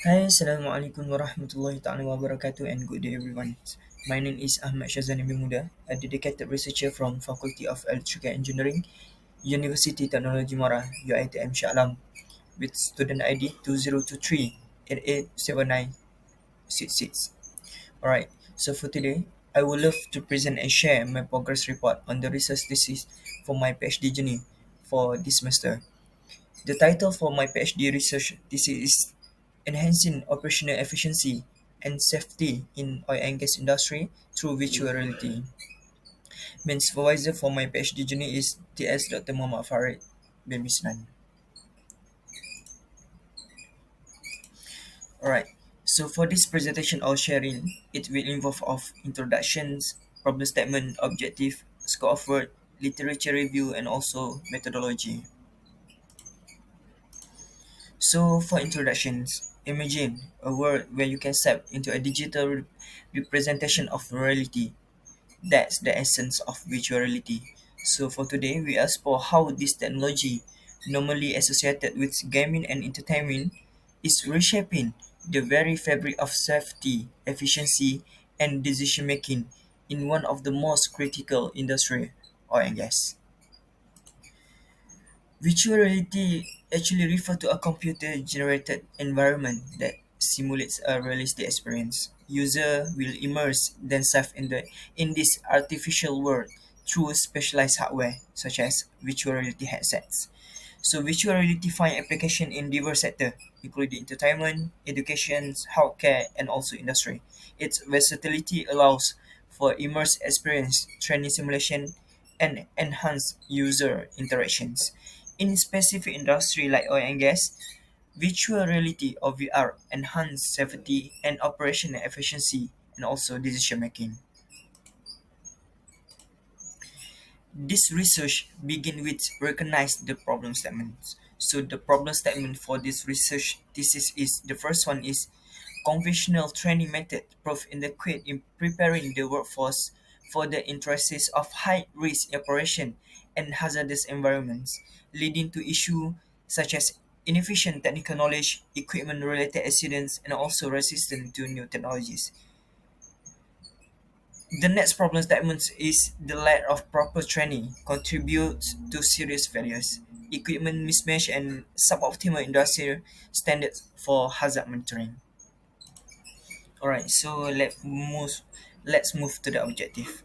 Hi, Assalamualaikum warahmatullahi ta'ala wabarakatuh and good day everyone. My name is Ahmad Syazani, a dedicated researcher from Faculty of Electrical Engineering, University Technology Mara, UiTM Shah Alam, with student ID 2023-887966. Alright, so for today, I would love to present and share my progress report on the research thesis for my PhD journey for this semester. The title for my PhD research thesis is Enhancing Operational Efficiency and Safety in Oil and Gas Industry Through Virtual Reality. Main supervisor for my PhD journey is TS Dr. Muhammad Farid bin Misnan. Alright, so for this presentation I'll sharing, it will involve of introductions, problem statement, objective, scope of work, literature review, and also methodology. So, for introductions, imagine a world where you can step into a digital representation of reality. That's the essence of virtual reality. So, for today, we explore how this technology, normally associated with gaming and entertainment, is reshaping the very fabric of safety, efficiency, and decision making in one of the most critical industry, oil and gas. Virtual reality actually refers to a computer-generated environment that simulates a realistic experience. User will immerse themselves in this artificial world through specialized hardware such as virtual reality headsets. So virtual reality find application in diverse sectors, including entertainment, education, healthcare, and also industry. Its versatility allows for immersive experience, training simulation, and enhanced user interactions. In specific industry like oil and gas, virtual reality or VR enhance safety and operational efficiency and also decision making. This research begin with recognize the problem statements. So the problem statement for this research thesis is the first one is conventional training method prove inadequate in preparing the workforce for the interests of high risk operation and hazardous environments, leading to issues such as inefficient technical knowledge, equipment related accidents, and also resistance to new technologies. The next problem statement is the lack of proper training contributes to serious failures, equipment mismatch, and suboptimal industrial standards for hazard monitoring. Alright, so let's move to the objective.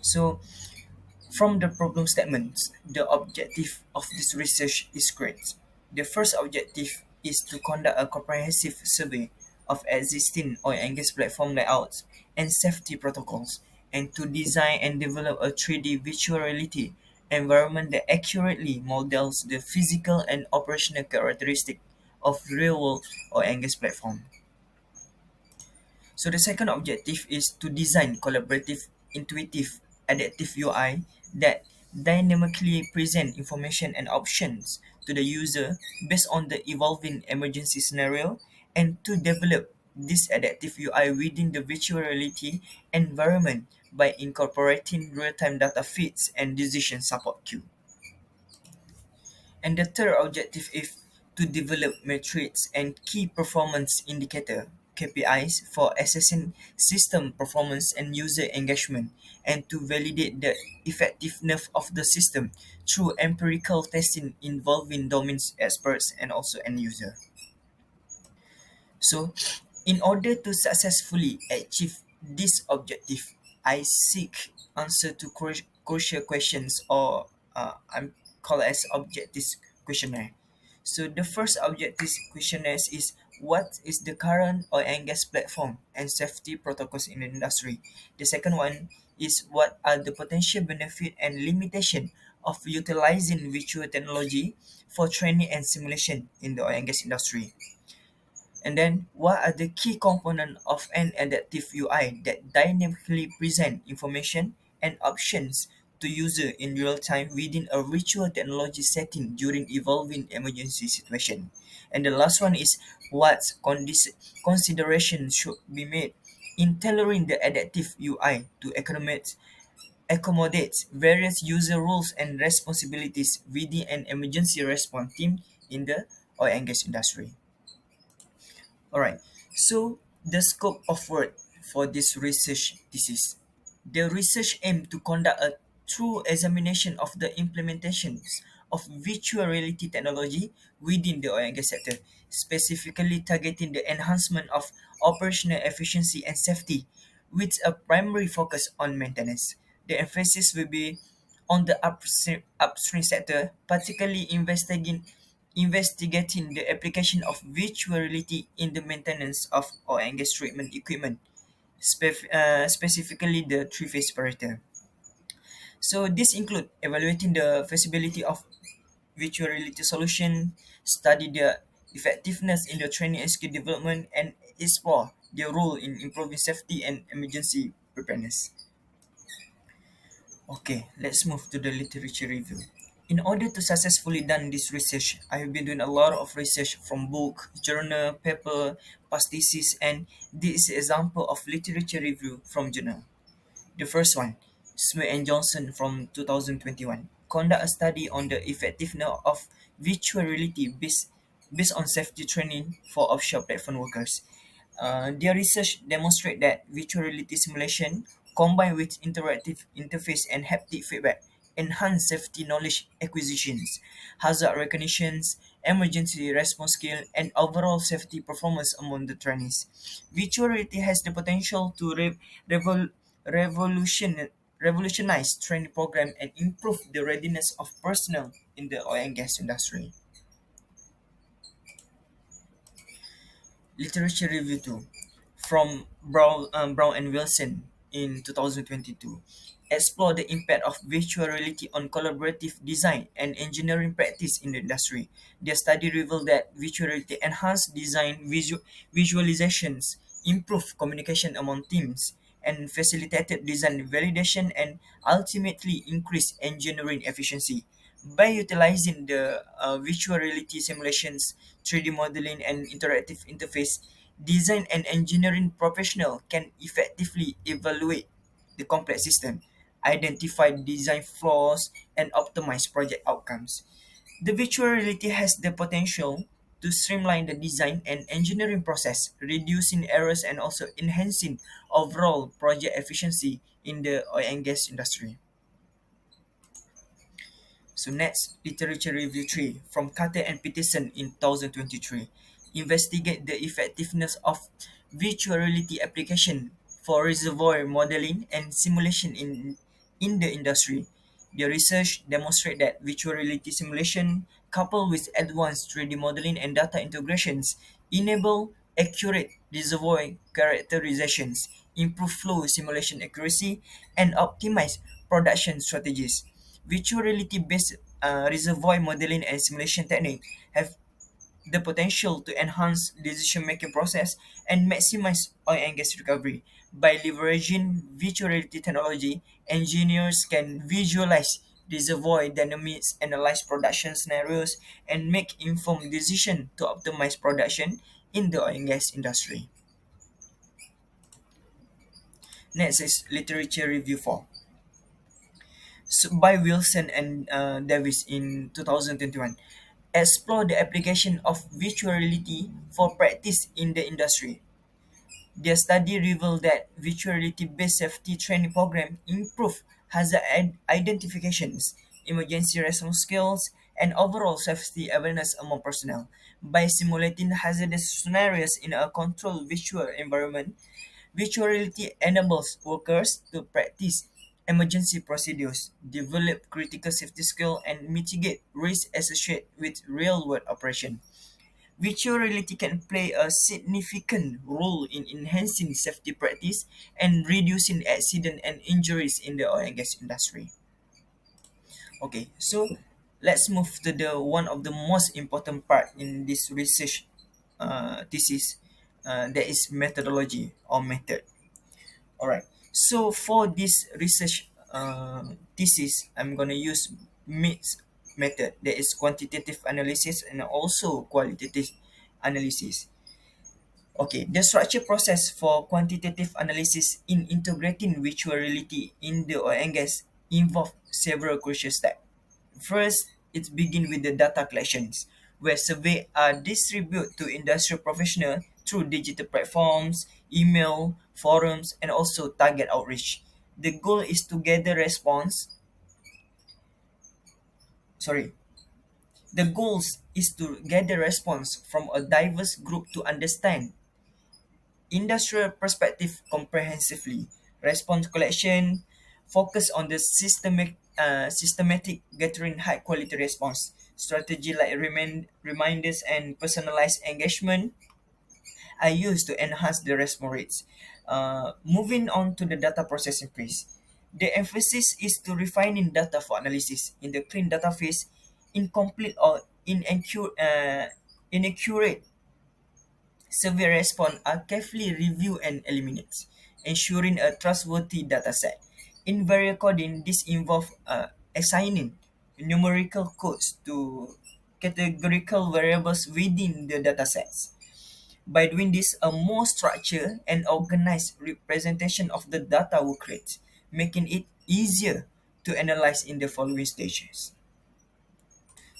So from the problem statements, the objective of this research is great. The first objective is to conduct a comprehensive survey of existing oil and gas platform layouts and safety protocols, and to design and develop a 3D virtual reality environment that accurately models the physical and operational characteristics of real-world oil and gas platform. So the second objective is to design collaborative, intuitive, adaptive UI that dynamically present information and options to the user based on the evolving emergency scenario, and to develop this adaptive UI within the virtual reality environment by incorporating real-time data feeds and decision support queue. And the third objective is to develop metrics and key performance indicator (KPIs) for assessing system performance and user engagement, and to validate the effectiveness of the system through empirical testing involving domain experts and also end user. So, in order to successfully achieve this objective, I seek answer to crucial questions, or I'm called as objective questionnaire. So the first objective questionnaire is what is the current oil and gas platform and safety protocols in the industry. The second one is what are the potential benefit and limitation of utilizing virtual technology for training and simulation in the oil and gas industry. And then, what are the key components of an adaptive UI that dynamically present information and options to user in real time within a virtual technology setting during evolving emergency situation? And the last one is what consideration should be made in tailoring the adaptive UI to accommodate various user roles and responsibilities within an emergency response team in the oil and gas industry. All right. So the scope of work for this research thesis. The research aimed to conduct a true examination of the implementations of virtual reality technology within the oil and gas sector, specifically targeting the enhancement of operational efficiency and safety, with a primary focus on maintenance. The emphasis will be on the upstream sector, particularly investigating the application of virtual reality in the maintenance of oil and gas treatment equipment, specifically the three-phase separator. So this include evaluating the feasibility of virtual reality solution, study the effectiveness in the training and skill development, and explore their role in improving safety and emergency preparedness. Okay, let's move to the literature review. In order to successfully done this research, I have been doing a lot of research from book, journal, paper, past thesis, and this is example of literature review from journal. The first one, Smith and Johnson from 2021, conduct a study on the effectiveness of virtual reality based on safety training for offshore platform workers. Their research demonstrate that virtual reality simulation combined with interactive interface and haptic feedback enhance safety knowledge acquisitions, hazard recognitions, emergency response skill, and overall safety performance among the trainees. Virtual reality has the potential to revol- revolution, revolutionize training program and improve the readiness of personnel in the oil and gas industry. Literature review 2 from Brown and Wilson in 2022 explore the impact of virtual reality on collaborative design and engineering practice in the industry. Their study revealed that virtual reality enhanced design visualizations, improved communication among teams, and facilitated design validation and ultimately increased engineering efficiency. By utilizing the virtual reality simulations, 3D modeling, and interactive interface, design and engineering professional can effectively evaluate the complex system, identify design flaws, and optimize project outcomes. The virtual reality has the potential to streamline the design and engineering process, reducing errors and also enhancing overall project efficiency in the oil and gas industry. So next, literature review 3 from Carter and Peterson in 2023 investigate the effectiveness of virtual reality application for reservoir modeling and simulation in the industry. The research demonstrate that virtual reality simulation coupled with advanced 3D modeling and data integrations enable accurate reservoir characterizations, improve flow simulation accuracy, and optimize production strategies. Virtual reality based reservoir modeling and simulation technique have the potential to enhance decision making process and maximize oil and gas recovery. By leveraging virtual reality technology, engineers can visualize reservoir dynamics, analyze production scenarios, and make informed decisions to optimize production in the oil and gas industry. Next is literature review 4. By Wilson and Davis in 2021 explore the application of virtual reality for practice in the industry. Their study revealed that virtual reality-based safety training program improve hazard identifications, emergency response skills, and overall safety awareness among personnel. By simulating hazardous scenarios in a controlled virtual environment, virtual reality enables workers to practice emergency procedures, develop critical safety skills, and mitigate risks associated with real-world operation. Virtual reality can play a significant role in enhancing safety practice and reducing accident and injuries in the oil and gas industry. Okay, so let's move to the one of the most important part in this research thesis, that is methodology or method. All right. So for this research thesis, I'm gonna use mixed method. That is quantitative analysis and also qualitative analysis. Okay, the structure process for quantitative analysis in integrating virtual reality in the oil and gas involve several crucial steps. First, it begins with the data collections. where surveys are distributed to industrial professionals through digital platforms, email, forums, and also target outreach. The goal is to gather response. Sorry, the goals is to gather response from a diverse group to understand industrial perspective comprehensively. Response collection focus on the systematic gathering high quality response. Strategy like reminders and personalized engagement are used to enhance the response rates. Moving on to the data processing phase. The emphasis is to refining data for analysis. In the clean data phase, incomplete or inaccurate survey response are carefully reviewed and eliminated, ensuring a trustworthy dataset. In variable coding, this involves assigning numerical codes to categorical variables within the datasets. By doing this, a more structured and organized representation of the data will create, making it easier to analyze in the following stages.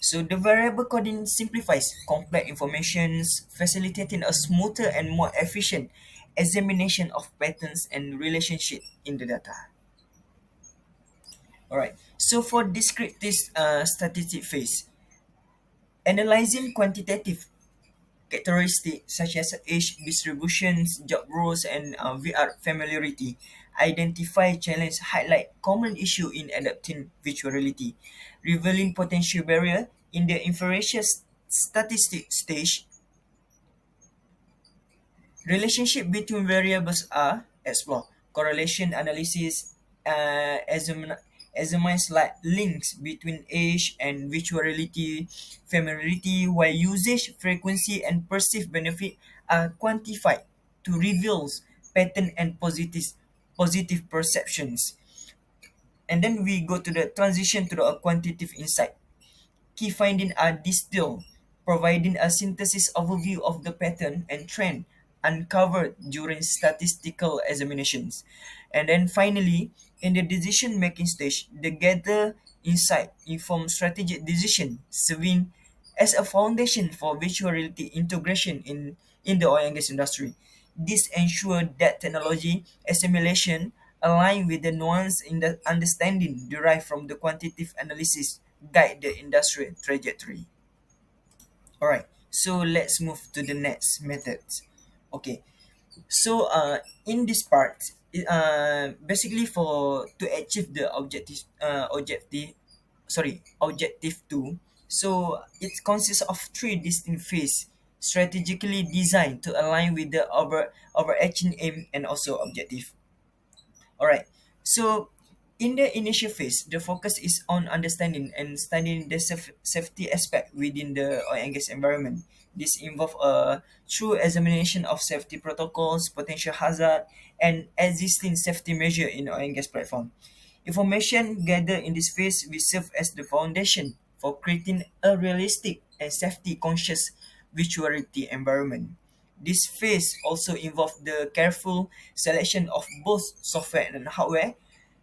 So the variable coding simplifies complex informations, facilitating a smoother and more efficient examination of patterns and relationship in the data. All right. So for descriptive statistic phase, analyzing quantitative characteristics such as age distributions, job roles, and VR familiarity identify challenge, highlight common issue in adapting virtual reality, revealing potential barrier in the inferential statistic stage. Relationship between variables are explored. Correlation analysis examines like links between age and virtual reality, familiarity, while usage, frequency, and perceived benefit are quantified to reveal pattern and positive perceptions. And then we go to the transition to the quantitative insight. Key findings are distilled, providing a synthesis overview of the pattern and trend uncovered during statistical examinations. And then finally, in the decision making stage, the gather insight inform strategic decision, serving as a foundation for virtual reality integration in the oil and gas industry. This ensures that technology assimilation align with the nuance in the understanding derived from the quantitative analysis guide the industrial trajectory. All right, so let's move to the next method. Okay, so in this part, basically for to achieve the objective two. So it consists of three distinct phases, strategically designed to align with the overarching aim and also objective. All right. So, in the initial phase, the focus is on understanding and studying the safety aspect within the oil and gas environment. This involves a true examination of safety protocols, potential hazard, and existing safety measure in oil and gas platform. Information gathered in this phase will serve as the foundation for creating a realistic and safety-conscious virtual reality environment. This phase also involves the careful selection of both software and hardware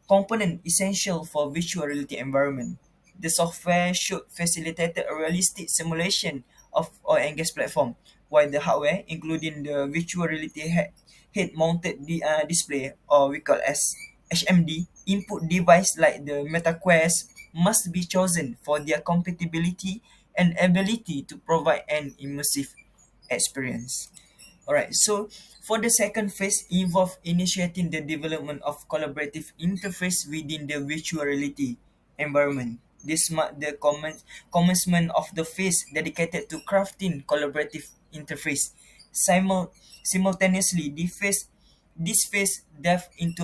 component essential for virtual reality environment. The software should facilitate a realistic simulation of oil and gas platform, while the hardware, including the virtual reality head-mounted display, or we call as HMD, input device like the MetaQuest, must be chosen for their compatibility and ability to provide an immersive experience. Alright, so for the second phase involve initiating the development of collaborative interface within the virtual reality environment. This marked the commencement of the phase dedicated to crafting collaborative interface. Simultaneously, this phase delved into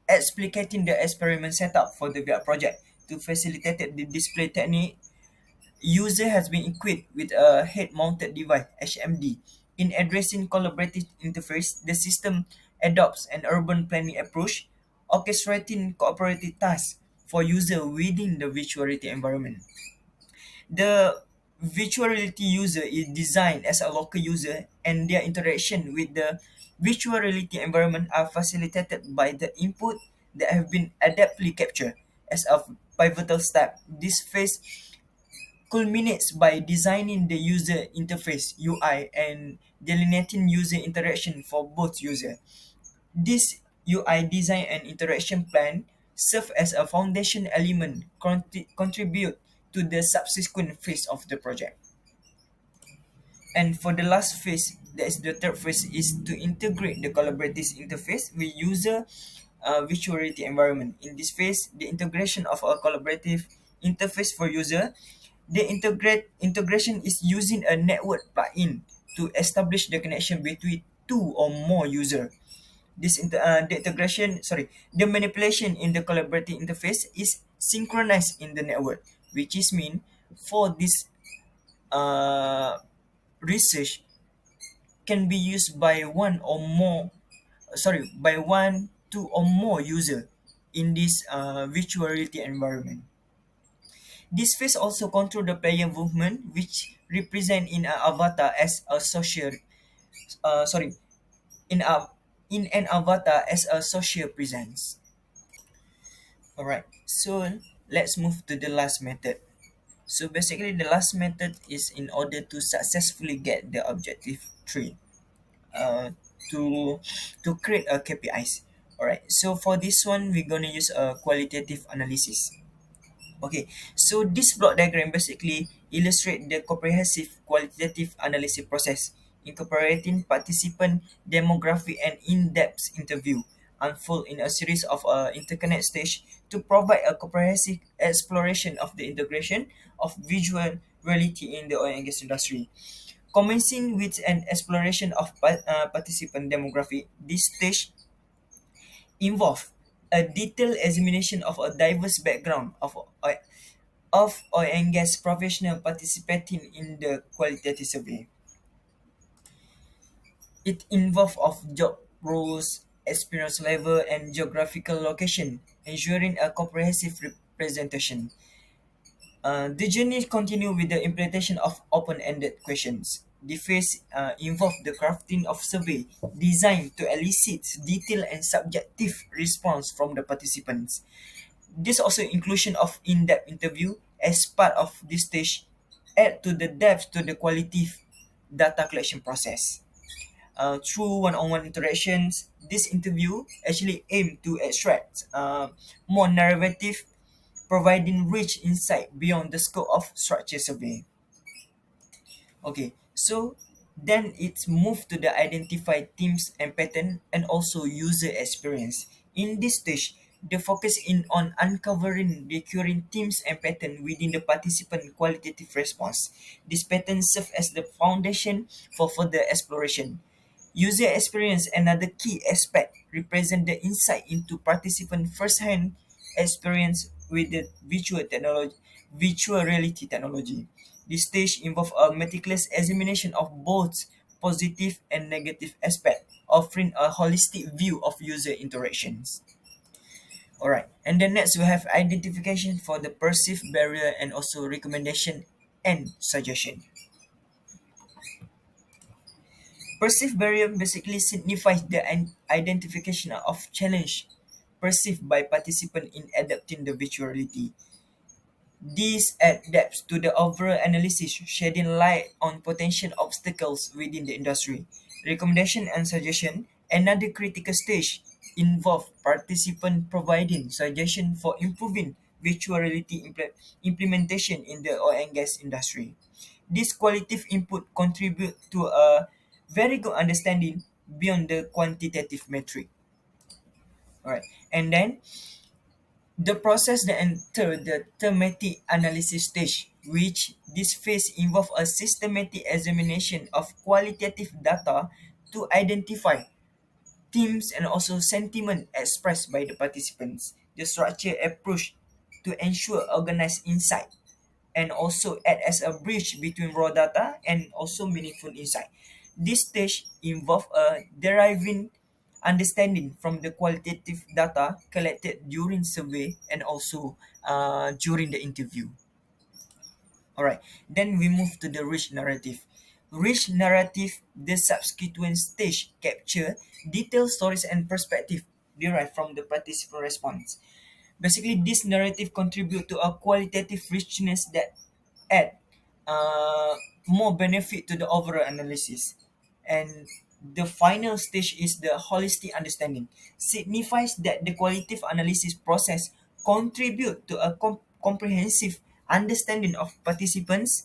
explicating the experiment setup for the VR project to facilitate the display technique. User has been equipped with a head-mounted device (HMD). In addressing collaborative interface, the system adopts an urban planning approach, orchestrating cooperative tasks for user within the virtual reality environment. The virtual reality user is designed as a local user, and their interaction with the virtual reality environment are facilitated by the input that have been adeptly captured. As a pivotal step, this phase culminates by designing the user interface (UI) and delineating user interaction for both users. This UI design and interaction plan serve as a foundation element contribute to the subsequent phase of the project. And for the last phase, that is the third phase, is to integrate the collaborative interface with user virtual reality environment. In this phase, the integration of a collaborative interface for user, the integration is using a network plugin to establish the connection between two or more user. The integration, sorry, the manipulation in the collaborative interface is synchronized in the network, which is mean for this uh, research can be used by one or more, sorry, by one, two or more user in this virtual reality environment. This phase also control the player movement, which represent in an avatar as a social, sorry, in a in an avatar as a social presence. All right, so let's move to the last method. So basically, the last method is in order to successfully get the objective three. uh, to to create a KPIs. All right. So for this one, we're gonna use a qualitative analysis. Okay. So this block diagram basically illustrate the comprehensive qualitative analysis process, incorporating participant demographic and in-depth interview unfold in a series of interconnect stage to provide a comprehensive exploration of the integration of visual reality in the oil and gas industry. Commencing with an exploration of participant demography, this stage involved a detailed examination of a diverse background of oil and gas professionals participating in the qualitative survey. It involved of job roles, experience level, and geographical location, ensuring a comprehensive representation. The journey continues with the implementation of open-ended questions. The phase involved the crafting of survey designed to elicit detailed and subjective response from the participants. This also inclusion of in-depth interview as part of this stage add to the depth to the qualitative data collection process. Through one-on-one interactions, this interview actually aim to extract more narrative, providing rich insight beyond the scope of structure survey. Okay, so then it's moved to the identify themes and pattern and also user experience. In this stage, the focus in on uncovering recurring themes and pattern within the participant qualitative response. This pattern serve as the foundation for further exploration. User experience, another key aspect, represent the insight into participant first-hand experience with the virtual reality technology. This stage involves a meticulous examination of both positive and negative aspects, offering a holistic view of user interactions. Alright, and then next we have identification for the perceived barrier and also recommendation and suggestion. Perceived barrier basically signifies the identification of challenge perceived by participant in adapting the virtual reality. This adds depth to the overall analysis, shedding light on potential obstacles within the industry. Recommendation and suggestion, another critical stage, involve participant providing suggestion for improving virtual reality implementation in the oil and gas industry. This qualitative input contribute to a very good understanding beyond the quantitative metric. Alright, and then the process that enter the thematic analysis stage, which this phase involve a systematic examination of qualitative data to identify themes and also sentiment expressed by the participants. The structure approach to ensure organized insight and also act as a bridge between raw data and also meaningful insight. This stage involve a deriving understanding from the qualitative data collected during survey and also during the interview. All right, then we move to the rich narrative. Rich narrative, the subsequent stage capture detailed stories and perspective derived from the participant response. Basically, this narrative contribute to a qualitative richness that add uh, more benefit to the overall analysis. And the final stage is the holistic understanding, signifies that the qualitative analysis process contribute to a comprehensive understanding of participants,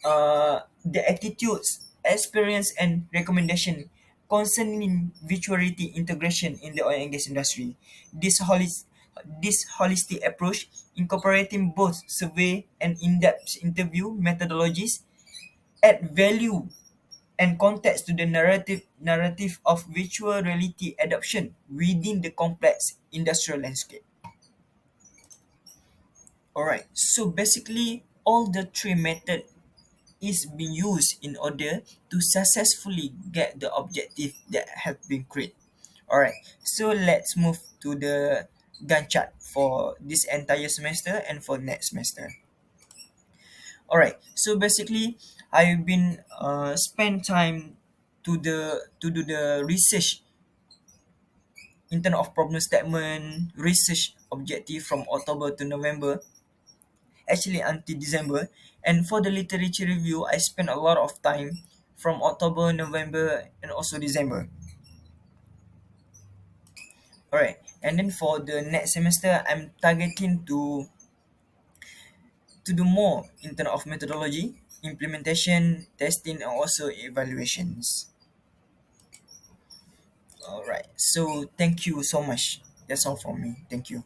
the attitudes, experience, and recommendation concerning virtuality integration in the oil and gas industry. This holistic approach, incorporating both survey and in-depth interview methodologies, add value and context to the narrative of virtual reality adoption within the complex industrial landscape. All right. So basically, all the three methods is being used in order to successfully get the objective that have been created. All right. So let's move to the Gantt chart for this entire semester and for next semester. All right. So basically, I've been spend time to do the research in terms of problem statement, research objective from October to November, actually until December. And for the literature review, I spent a lot of time from October, November, and also December. All right. And then for the next semester, I'm targeting to do more in terms of methodology, implementation, testing, and also evaluations. All right. So thank you so much. That's all from me. Thank you.